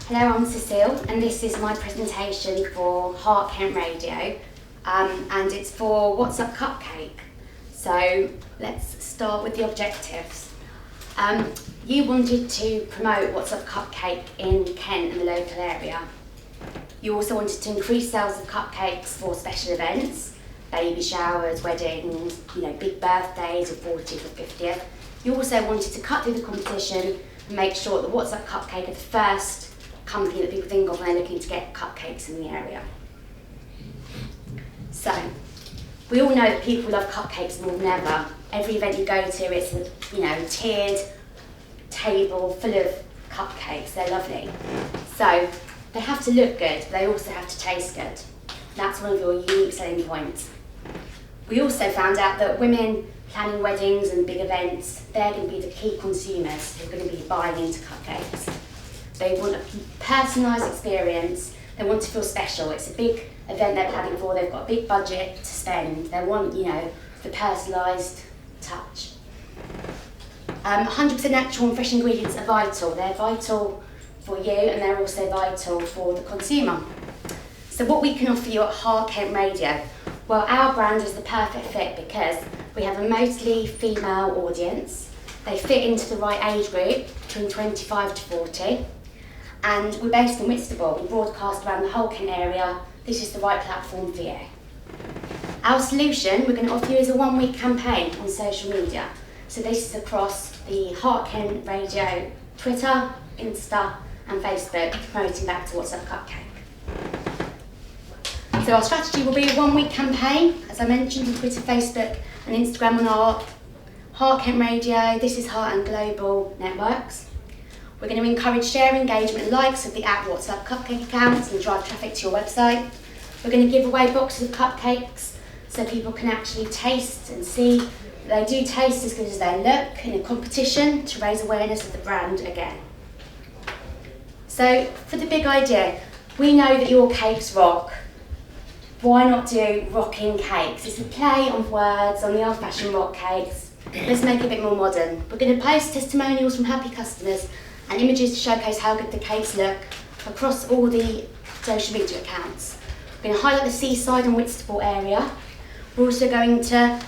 Hello, I'm Cecile, and this is my presentation for Heart Kent Radio, and it's for What's Up Cupcake. So let's start with the objectives. You wanted to promote What's Up Cupcake in Kent and the local area. You also wanted to increase sales of cupcakes for special events, baby showers, weddings, big birthdays, or 40th or 50th. You also wanted to cut through the competition and make sure that What's Up Cupcake are the first company that people think of when they're looking to get cupcakes in the area. So, we all know that people love cupcakes more than ever. Every event you go to, it's a tiered table full of cupcakes. They're lovely. So, they have to look good, but they also have to taste good. That's one of your unique selling points. We also found out that women planning weddings and big events, they're going to be the key consumers who are going to be buying into cupcakes. They want a personalised experience, they want to feel special. It's a big event they're planning for, they've got a big budget to spend, they want, the personalised touch. 100% natural and fresh ingredients are vital. They're vital for you and they're also vital for the consumer. So what we can offer you at Heart Kent Radio, well, our brand is the perfect fit because we have a mostly female audience. They fit into the right age group, between 25 to 40. And we're based in Whitstable. We broadcast around the whole Kent area. This is the right platform for you. Our solution we're going to offer you is a 1-week campaign on social media. So this is across the Heart Kent Radio, Twitter, Insta and Facebook, promoting back to What's Up Cupcake. So our strategy will be a 1-week campaign, as I mentioned, on Twitter, Facebook and Instagram on our Heart Kent Radio, This Is Heart and Global networks. We're going to encourage share, engagement and likes of the What's Up Cupcake accounts and drive traffic to your website. We're going to give away boxes of cupcakes so people can actually taste and see that they do taste as good as they look in a competition to raise awareness of the brand again. So for the big idea, we know that your cakes rock. Why not do rocking cakes? It's a play on words on the old-fashioned rock cakes. Let's make it a bit more modern. We're going to post testimonials from happy customers and images to showcase how good the cakes look across all the social media accounts. We're going to highlight the seaside and Whitstable area. We're also going to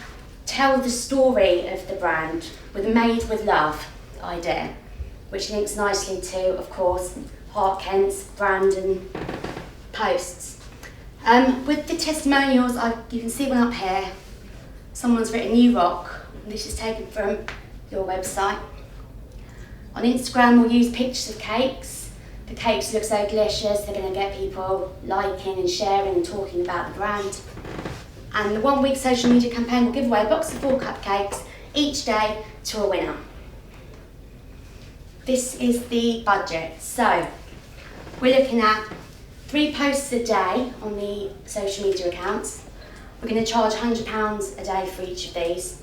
tell the story of the brand with a made with love idea, which links nicely to, of course, Heart Kent's brand and posts. With the testimonials, you can see one up here. Someone's written "You rock." This is taken from your website. On Instagram, we'll use pictures of cakes. The cakes look so delicious, they're going to get people liking and sharing and talking about the brand. And the 1-week social media campaign will give away a box of 4 cupcakes each day to a winner. This is the budget. So, we're looking at 3 posts a day on the social media accounts. We're going to charge £100 a day for each of these.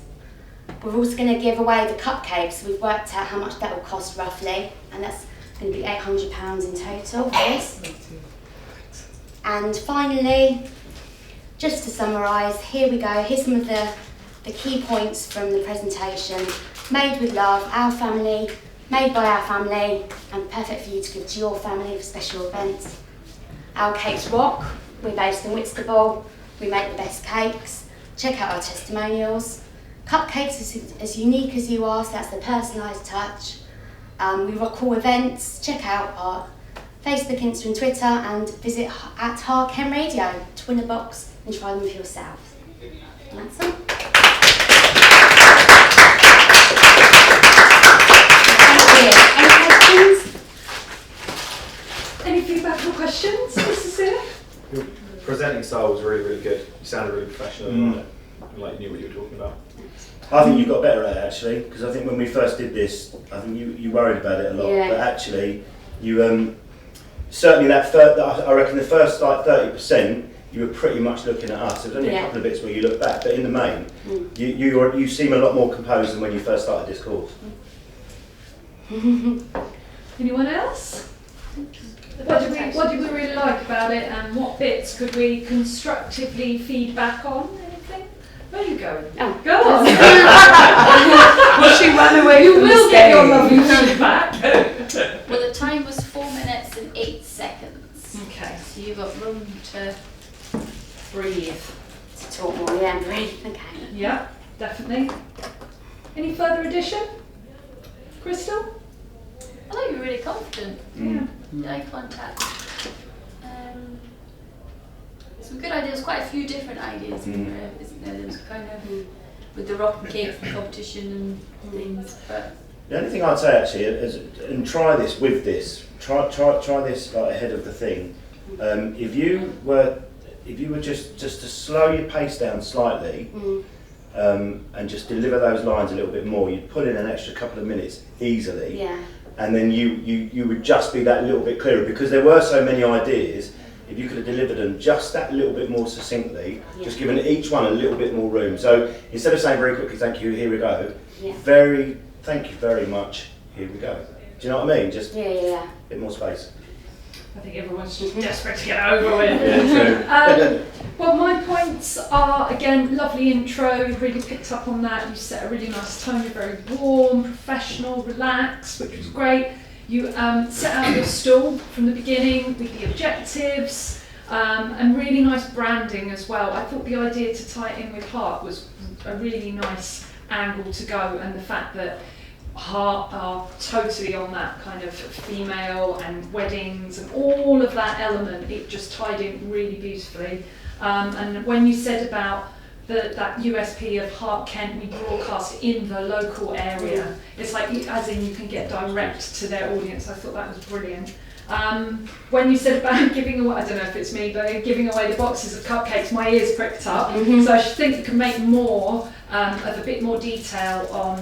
We're also going to give away the cupcakes. We've worked out how much that will cost roughly, and that's going to be £800 in total for this. And finally, just to summarise, here we go. Here's some of the key points from the presentation. Made with love, our family, made by our family, and perfect for you to give to your family for special events. Our cakes rock. We're based in Whitstable. We make the best cakes. Check out our testimonials. Cupcakes is as unique as you are, so that's the personalised touch. We rock all events. Check out our Facebook, Insta and Twitter and visit at Heart Kent Radio to win a box and try them for yourself. And that's all. Thank you. Any questions? Any feedback or questions, Cecile? Your presenting style was really, really good. You sounded really professional on it, and like you knew what you were talking about. I think you got better at it actually, because I think when we first did this, I think you worried about it a lot. Yeah. But actually, you certainly I reckon the first like 30%, you were pretty much looking at us. There was only a couple of bits where you looked back, but in the main, you seem a lot more composed than when you first started this course. Anyone else? What did we really like about it, and what bits could we constructively feedback on? Anything? Where are you going? Oh. Go on. Will she run away You from will the get your stage? lovely feedback. Well, the time was 4 minutes and 8 you've got room to breathe. To talk more, yeah, and breathe. Okay. Yeah, definitely. Any further addition? Crystal? I thought you were really confident. Yeah. Eye contact. Some good ideas, quite a few different ideas in there, isn't there? There was kind of with the rock and cake competition and things. But the only thing I'd say actually is, and try this with this. Try this like ahead of the thing. If you were just to slow your pace down slightly, and just deliver those lines a little bit more, you'd put in an extra couple of minutes easily. Yeah. And then you would just be that little bit clearer, because there were so many ideas. If you could have delivered them just that little bit more succinctly, just given each one a little bit more room. So instead of saying very quickly, thank you, here we go, thank you very much, here we go. Do you know what I mean? Just a bit more space. I think everyone's just desperate to get over it. Yeah, Well, my points are, again, lovely intro, you've really picked up on that, you set a really nice tone, you're very warm, professional, relaxed, which was great. You set out your stall from the beginning with the objectives, and really nice branding as well. I thought the idea to tie it in with Heart was a really nice angle to go, and the fact that Heart are totally on that kind of female and weddings and all of that element, it just tied in really beautifully. And when you said about that USP of Heart Kent, we broadcast in the local area. It's like, as in you can get direct to their audience. I thought that was brilliant. When you said about giving away, I don't know if it's me, but giving away the boxes of cupcakes, my ears pricked up. So I think you can make more of a bit more detail on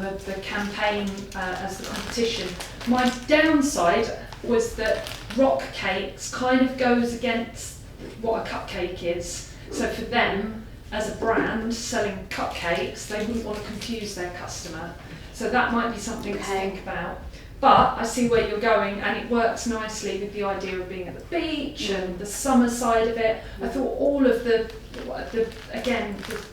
the campaign as the competition. My downside was that rock cakes kind of goes against what a cupcake is. So for them, as a brand selling cupcakes, they wouldn't want to confuse their customer. So that might be something to think about. But I see where you're going, and it works nicely with the idea of being at the beach and the summer side of it. I thought all of the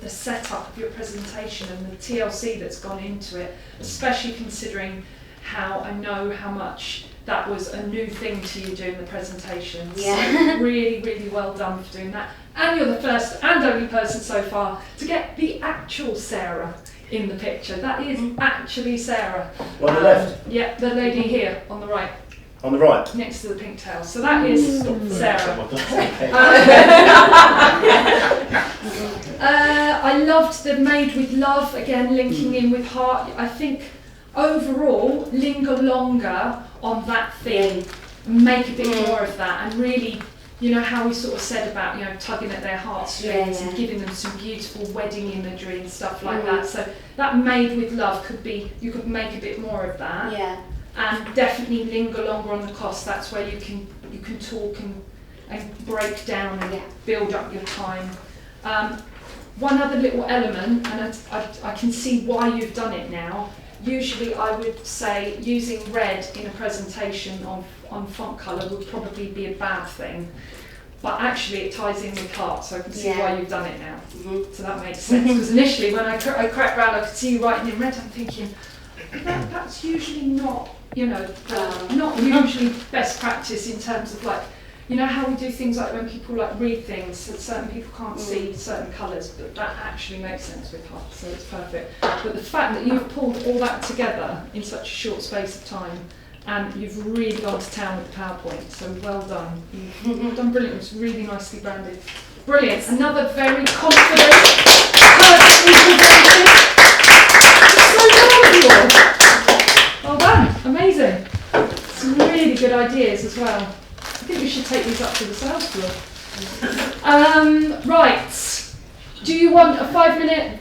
setup of your presentation and the TLC that's gone into it, especially considering how I know how much that was a new thing to you doing the presentation. Yeah. So really, really well done for doing that. And you're the first and only person so far to get the actual Sarah in the picture. That is actually Sarah. On the left? Yeah, the lady here on the right. On the right? Next to the pink tail. So that is Sarah. I loved the Made with Love, again linking in with Heart. I think overall, linger longer on that theme, make a bit more of that, and really, you know, how we sort of said about, you know, tugging at their heartstrings and giving them some beautiful wedding imagery and stuff like that. So that Made with Love could be, you could make a bit more of that. Yeah. And definitely linger longer on the cost. That's where you can talk and break down and build up your time. One other little element, and I can see why you've done it now. Usually I would say using red in a presentation on font colour would probably be a bad thing. But actually it ties in with Heart, so I can see why you've done it now. So that makes sense. Because initially when I crept round, I could see you writing in red, I'm thinking, that's usually not, you know, not usually best practice in terms of like, you know how we do things like when people like read things, that certain people can't see certain colours, but that actually makes sense with Heart, so it's perfect. But the fact that you've pulled all that together in such a short space of time, and you've really gone to town with the PowerPoint, so well done. You've done brilliant, it's really nicely branded. Brilliant, another very confident, personally presented. So wonderful. Well done, amazing. Some really good ideas as well. I think we should take these up to the sales floor. Right, do you want a 5-minute